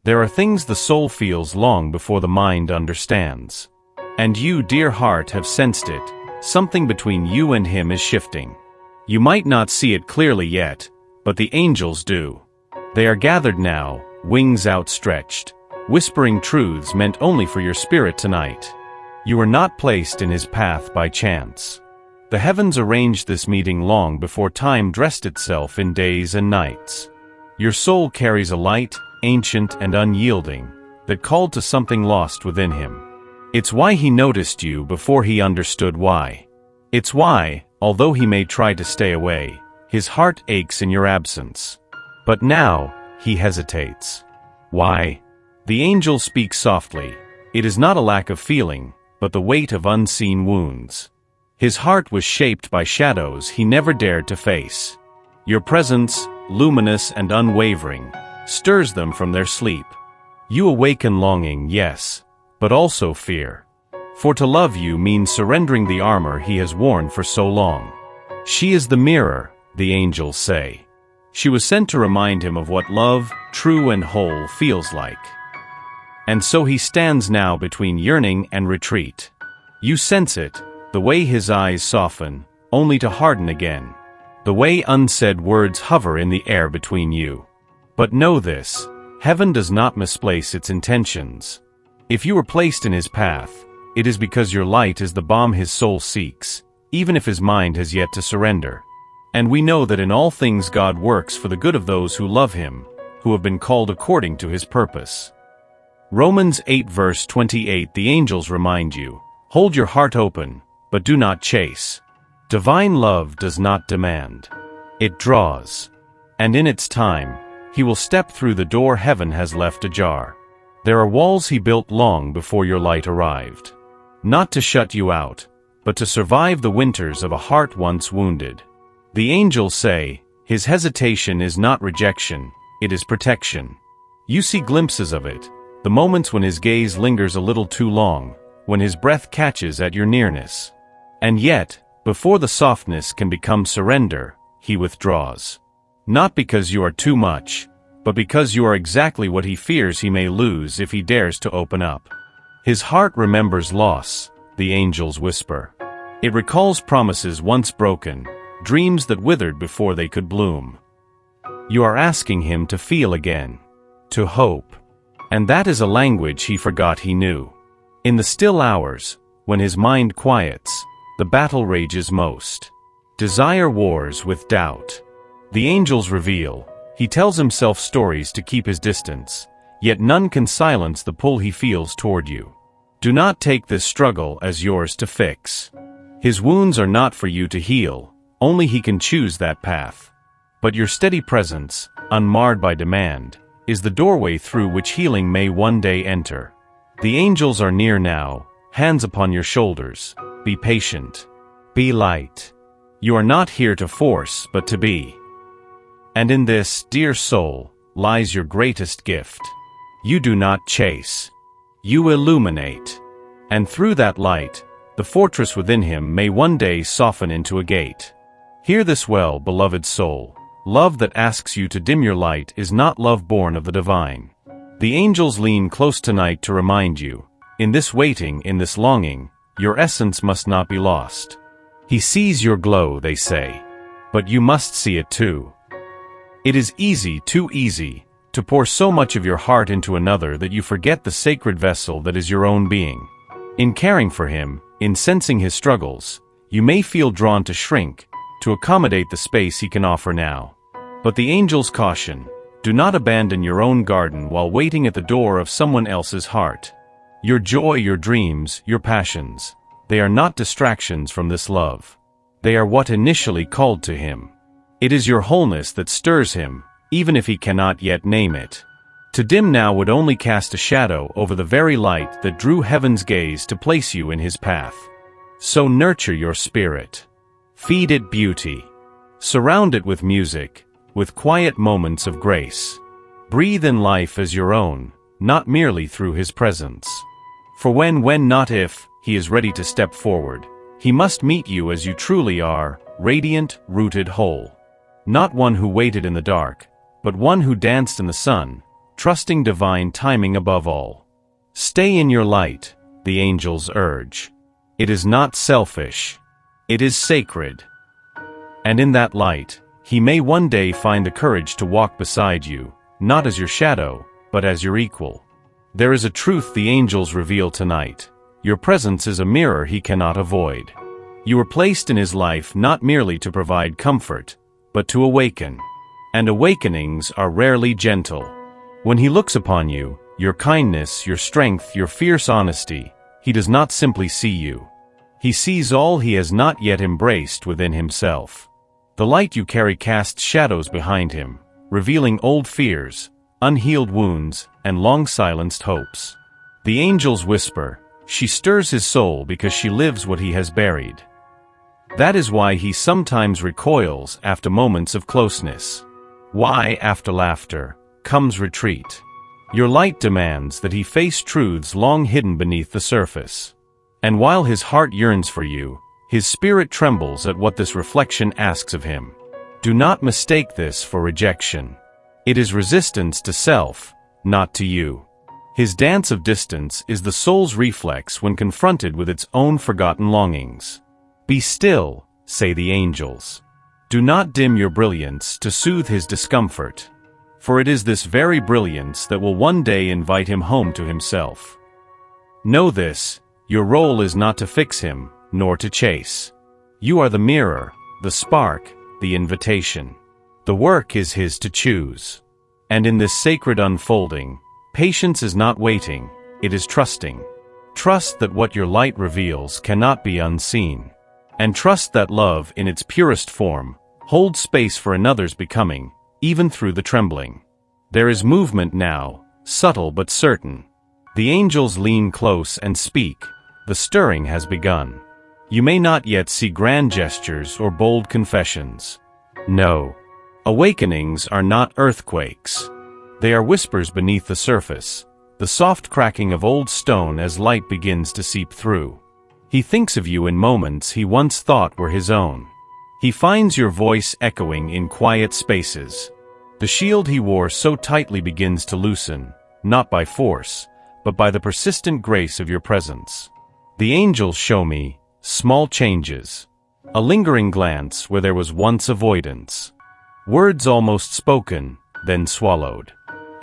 There are things the soul feels long before the mind understands. And you, dear heart, have sensed it. Something between you and him is shifting. You might not see it clearly yet, but the angels do. They are gathered now, wings outstretched, whispering truths meant only for your spirit tonight. You are not placed in his path by chance. The heavens arranged this meeting long before time dressed itself in days and nights. Your soul carries a light, ancient and unyielding, that called to something lost within him. It's why he noticed you before he understood why. It's why, although he may try to stay away, his heart aches in your absence. But now, he hesitates. Why? The angel speaks softly. It is not a lack of feeling, but the weight of unseen wounds. His heart was shaped by shadows he never dared to face. Your presence, luminous and unwavering, stirs them from their sleep. You awaken longing, yes, but also fear. For to love you means surrendering the armor he has worn for so long. She is the mirror, the angels say. She was sent to remind him of what love, true and whole, feels like. And so he stands now between yearning and retreat. You sense it, the way his eyes soften, only to harden again. The way unsaid words hover in the air between you. But know this, heaven does not misplace its intentions. If you were placed in his path, it is because your light is the balm his soul seeks, even if his mind has yet to surrender. And we know that in all things God works for the good of those who love him, who have been called according to his purpose. Romans 8 verse 28. The angels remind you, hold your heart open, but do not chase. Divine love does not demand. It draws. And in its time, he will step through the door heaven has left ajar. There are walls he built long before your light arrived. Not to shut you out, but to survive the winters of a heart once wounded. The angels say, his hesitation is not rejection, it is protection. You see glimpses of it, the moments when his gaze lingers a little too long, when his breath catches at your nearness. And yet, before the softness can become surrender, he withdraws. Not because you are too much, but because you are exactly what he fears he may lose if he dares to open up. His heart remembers loss, the angels whisper. It recalls promises once broken, dreams that withered before they could bloom. You are asking him to feel again, to hope. And that is a language he forgot he knew. In the still hours, when his mind quiets, the battle rages most. Desire wars with doubt. The angels reveal, he tells himself stories to keep his distance, yet none can silence the pull he feels toward you. Do not take this struggle as yours to fix. His wounds are not for you to heal, only he can choose that path. But your steady presence, unmarred by demand, is the doorway through which healing may one day enter. The angels are near now, hands upon your shoulders. Be patient. Be light. You are not here to force, but to be. And in this, dear soul, lies your greatest gift. You do not chase. You illuminate. And through that light, the fortress within him may one day soften into a gate. Hear this well, beloved soul. Love that asks you to dim your light is not love born of the divine. The angels lean close tonight to remind you, in this waiting, in this longing, your essence must not be lost. He sees your glow, they say. But you must see it too. It is easy, too easy, to pour so much of your heart into another that you forget the sacred vessel that is your own being. In caring for him, in sensing his struggles, you may feel drawn to shrink, to accommodate the space he can offer now. But the angels caution, do not abandon your own garden while waiting at the door of someone else's heart. Your joy, your dreams, your passions, they are not distractions from this love. They are what initially called to him. It is your wholeness that stirs him, even if he cannot yet name it. To dim now would only cast a shadow over the very light that drew heaven's gaze to place you in his path. So nurture your spirit. Feed it beauty. Surround it with music, with quiet moments of grace. Breathe in life as your own, not merely through his presence. For when not if, he is ready to step forward, he must meet you as you truly are, radiant, rooted, whole. Not one who waited in the dark, but one who danced in the sun, trusting divine timing above all. Stay in your light, the angels urge. It is not selfish. It is sacred. And in that light, he may one day find the courage to walk beside you, not as your shadow, but as your equal. There is a truth the angels reveal tonight. Your presence is a mirror he cannot avoid. You were placed in his life not merely to provide comfort, but to awaken. And awakenings are rarely gentle. When he looks upon you, your kindness, your strength, your fierce honesty, he does not simply see you. He sees all he has not yet embraced within himself. The light you carry casts shadows behind him, revealing old fears, unhealed wounds, and long-silenced hopes. The angels whisper, she stirs his soul because she lives what he has buried. That is why he sometimes recoils after moments of closeness. Why, after laughter, comes retreat. Your light demands that he face truths long hidden beneath the surface. And while his heart yearns for you, his spirit trembles at what this reflection asks of him. Do not mistake this for rejection. It is resistance to self, not to you. His dance of distance is the soul's reflex when confronted with its own forgotten longings. Be still, say the angels. Do not dim your brilliance to soothe his discomfort. For it is this very brilliance that will one day invite him home to himself. Know this, your role is not to fix him, nor to chase. You are the mirror, the spark, the invitation. The work is his to choose. And in this sacred unfolding, patience is not waiting, it is trusting. Trust that what your light reveals cannot be unseen. And trust that love in its purest form holds space for another's becoming, even through the trembling. There is movement now, subtle but certain. The angels lean close and speak. The stirring has begun. You may not yet see grand gestures or bold confessions. No. Awakenings are not earthquakes. They are whispers beneath the surface, the soft cracking of old stone as light begins to seep through. He thinks of you in moments he once thought were his own. He finds your voice echoing in quiet spaces. The shield he wore so tightly begins to loosen, not by force, but by the persistent grace of your presence. The angels show me small changes. A lingering glance where there was once avoidance. Words almost spoken, then swallowed.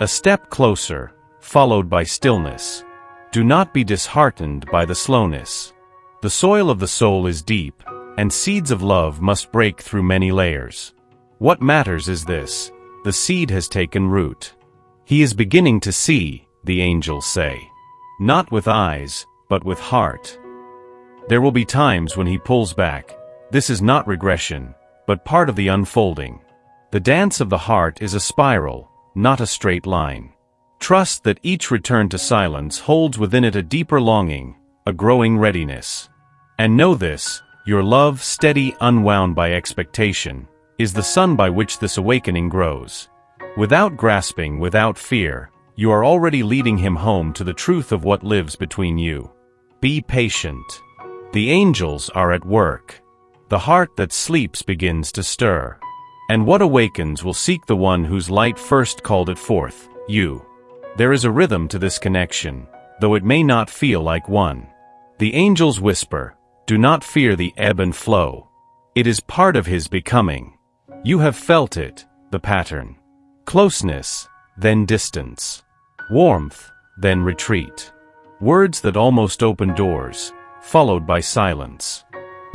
A step closer, followed by stillness. Do not be disheartened by the slowness. The soil of the soul is deep, and seeds of love must break through many layers. What matters is this: the seed has taken root. He is beginning to see, the angels say. Not with eyes, but with heart. There will be times when he pulls back. This is not regression, but part of the unfolding. The dance of the heart is a spiral, not a straight line. Trust that each return to silence holds within it a deeper longing, a growing readiness. And know this, your love, steady, unwound by expectation, is the sun by which this awakening grows. Without grasping, without fear, you are already leading him home to the truth of what lives between you. Be patient. The angels are at work. The heart that sleeps begins to stir. And what awakens will seek the one whose light first called it forth, you. There is a rhythm to this connection, though it may not feel like one. The angels whisper, do not fear the ebb and flow. It is part of his becoming. You have felt it, the pattern. Closeness, then distance. Warmth, then retreat. Words that almost open doors, followed by silence.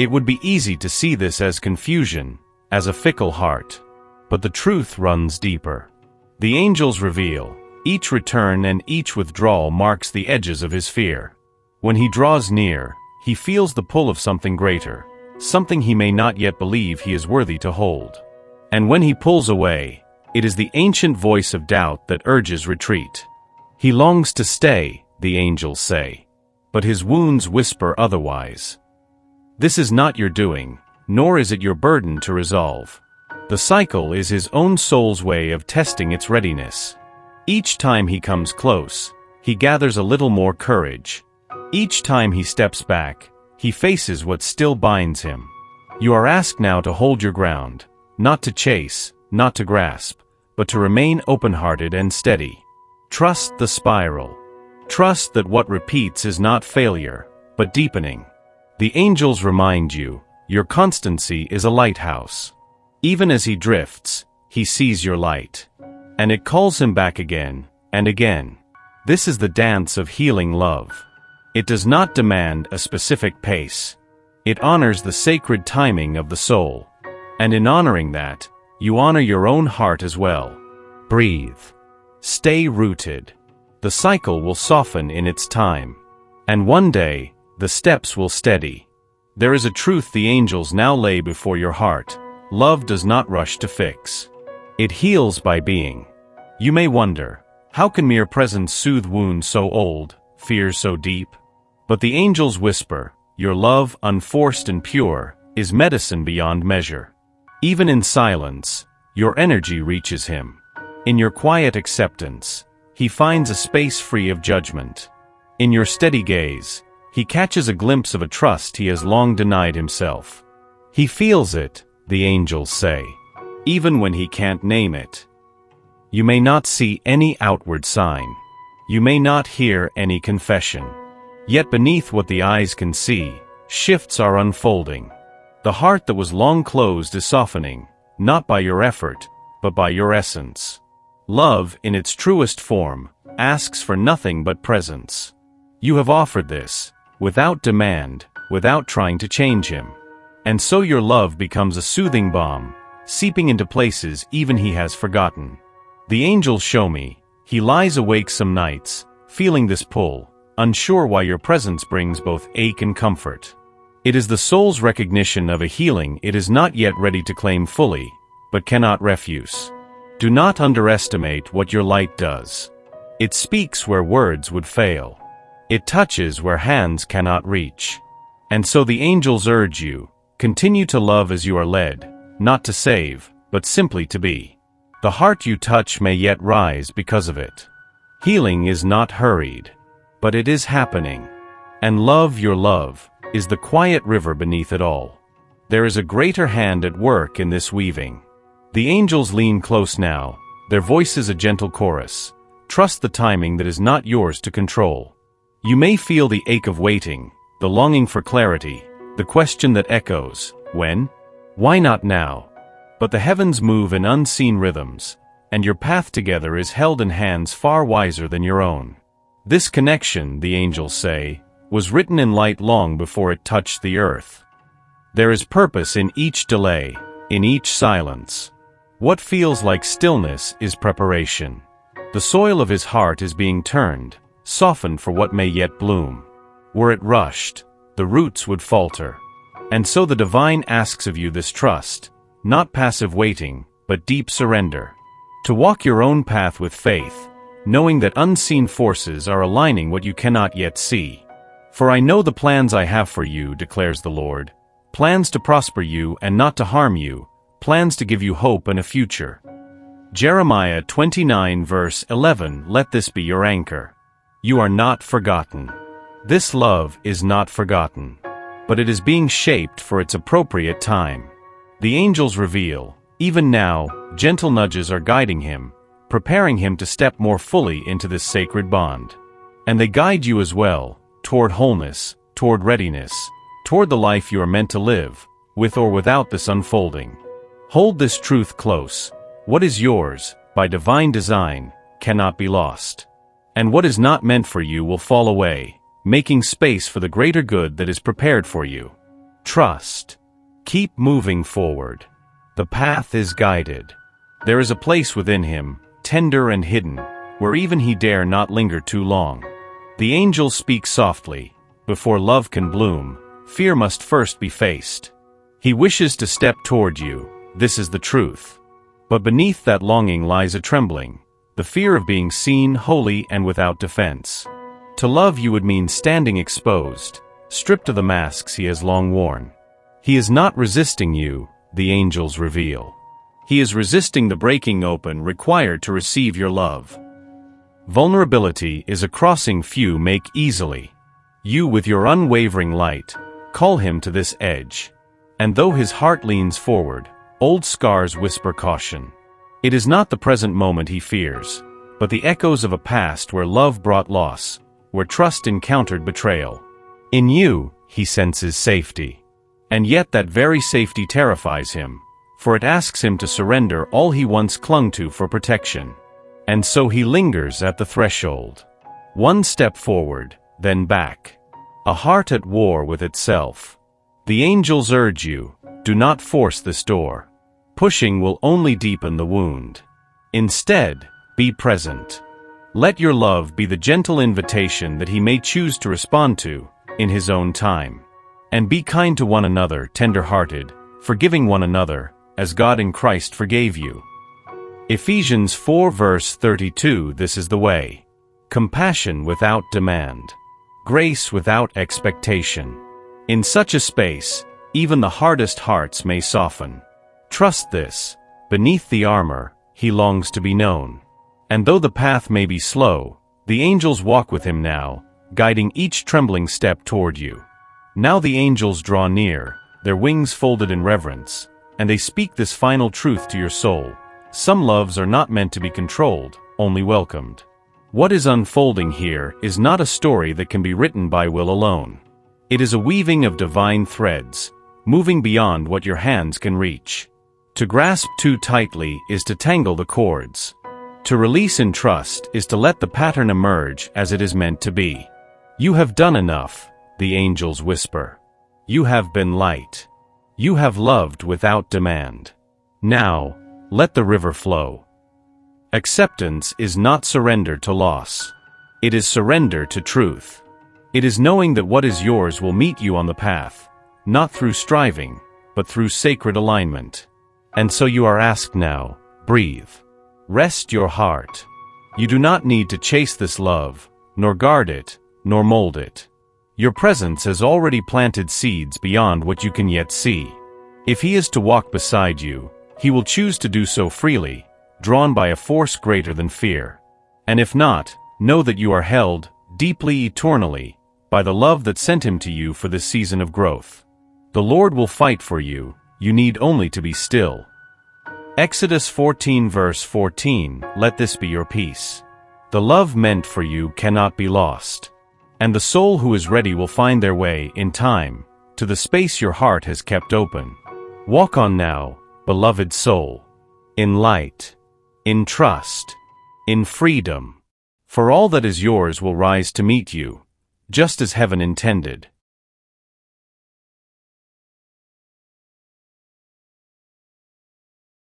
It would be easy to see this as confusion, as a fickle heart. But the truth runs deeper. The angels reveal, each return and each withdrawal marks the edges of his fear. When he draws near, he feels the pull of something greater, something he may not yet believe he is worthy to hold. And when he pulls away, it is the ancient voice of doubt that urges retreat. He longs to stay, the angels say, but his wounds whisper otherwise. This is not your doing, nor is it your burden to resolve. The cycle is his own soul's way of testing its readiness. Each time he comes close, he gathers a little more courage. Each time he steps back, he faces what still binds him. You are asked now to hold your ground, not to chase, not to grasp, but to remain open-hearted and steady. Trust the spiral. Trust that what repeats is not failure, but deepening. The angels remind you, your constancy is a lighthouse. Even as he drifts, he sees your light. And it calls him back again, and again. This is the dance of healing love. It does not demand a specific pace. It honors the sacred timing of the soul. And in honoring that, you honor your own heart as well. Breathe. Stay rooted. The cycle will soften in its time. And one day, the steps will steady. There is a truth the angels now lay before your heart. Love does not rush to fix. It heals by being. You may wonder, how can mere presence soothe wounds so old, fears so deep? But the angels whisper, your love, unforced and pure, is medicine beyond measure. Even in silence, your energy reaches him. In your quiet acceptance, he finds a space free of judgment. In your steady gaze, he catches a glimpse of a trust he has long denied himself. He feels it, the angels say, even when he can't name it. You may not see any outward sign. You may not hear any confession. Yet beneath what the eyes can see, shifts are unfolding. The heart that was long closed is softening, not by your effort, but by your essence. Love, in its truest form, asks for nothing but presence. You have offered this, without demand, without trying to change him. And so your love becomes a soothing balm, seeping into places even he has forgotten. The angels show me, he lies awake some nights, feeling this pull, unsure why your presence brings both ache and comfort. It is the soul's recognition of a healing it is not yet ready to claim fully, but cannot refuse. Do not underestimate what your light does. It speaks where words would fail. It touches where hands cannot reach. And so the angels urge you, continue to love as you are led, not to save, but simply to be. The heart you touch may yet rise because of it. Healing is not hurried, but it is happening. And love, your love, is the quiet river beneath it all. There is a greater hand at work in this weaving. The angels lean close now, their voices a gentle chorus. Trust the timing that is not yours to control. You may feel the ache of waiting, the longing for clarity, the question that echoes, when? Why not now? But the heavens move in unseen rhythms, and your path together is held in hands far wiser than your own. This connection, the angels say, was written in light long before it touched the earth. There is purpose in each delay, in each silence. What feels like stillness is preparation. The soil of his heart is being turned, softened for what may yet bloom. Were it rushed, the roots would falter. And so the divine asks of you this trust, not passive waiting, but deep surrender. To walk your own path with faith, knowing that unseen forces are aligning what you cannot yet see. For I know the plans I have for you, declares the Lord, plans to prosper you and not to harm you, plans to give you hope and a future. Jeremiah 29 verse 11, let this be your anchor. You are not forgotten. This love is not forgotten, but it is being shaped for its appropriate time. The angels reveal, even now, gentle nudges are guiding him, preparing him to step more fully into this sacred bond. And they guide you as well, toward wholeness, toward readiness, toward the life you are meant to live, with or without this unfolding. Hold this truth close. What is yours, by divine design, cannot be lost. And what is not meant for you will fall away, making space for the greater good that is prepared for you. Trust. Keep moving forward. The path is guided. There is a place within him, tender and hidden, where even he dare not linger too long. The angels speak softly. Before love can bloom, fear must first be faced. He wishes to step toward you. This is the truth. But beneath that longing lies a trembling, the fear of being seen wholly and without defense. To love you would mean standing exposed, stripped of the masks he has long worn. He is not resisting you, the angels reveal. He is resisting the breaking open required to receive your love. Vulnerability is a crossing few make easily. You, with your unwavering light, call him to this edge. And though his heart leans forward, old scars whisper caution. It is not the present moment he fears, but the echoes of a past where love brought loss, where trust encountered betrayal. In you, he senses safety. And yet that very safety terrifies him, for it asks him to surrender all he once clung to for protection. And so he lingers at the threshold. One step forward, then back. A heart at war with itself. The angels urge you, do not force this door. Pushing will only deepen the wound. Instead, be present. Let your love be the gentle invitation that he may choose to respond to, in his own time. And be kind to one another, tender-hearted, forgiving one another, as God in Christ forgave you. Ephesians 4 verse 32. This is the way. Compassion without demand. Grace without expectation. In such a space, even the hardest hearts may soften. Trust this. Beneath the armor, he longs to be known. And though the path may be slow, the angels walk with him now, guiding each trembling step toward you. Now the angels draw near, their wings folded in reverence, and they speak this final truth to your soul. Some loves are not meant to be controlled, only welcomed. What is unfolding here is not a story that can be written by will alone. It is a weaving of divine threads, moving beyond what your hands can reach. To grasp too tightly is to tangle the cords. To release in trust is to let the pattern emerge as it is meant to be. You have done enough, the angels whisper. You have been light. You have loved without demand. Now, let the river flow. Acceptance is not surrender to loss. It is surrender to truth. It is knowing that what is yours will meet you on the path, not through striving, but through sacred alignment. And so you are asked now, breathe. Rest your heart. You do not need to chase this love, nor guard it, nor mold it. Your presence has already planted seeds beyond what you can yet see. If he is to walk beside you, he will choose to do so freely, drawn by a force greater than fear. And if not, know that you are held, deeply eternally, by the love that sent him to you for this season of growth. The Lord will fight for you, you need only to be still. Exodus 14 verse 14, let this be your peace. The love meant for you cannot be lost. And the soul who is ready will find their way, in time, to the space your heart has kept open. Walk on now, beloved soul. In light. In trust. In freedom. For all that is yours will rise to meet you, just as heaven intended.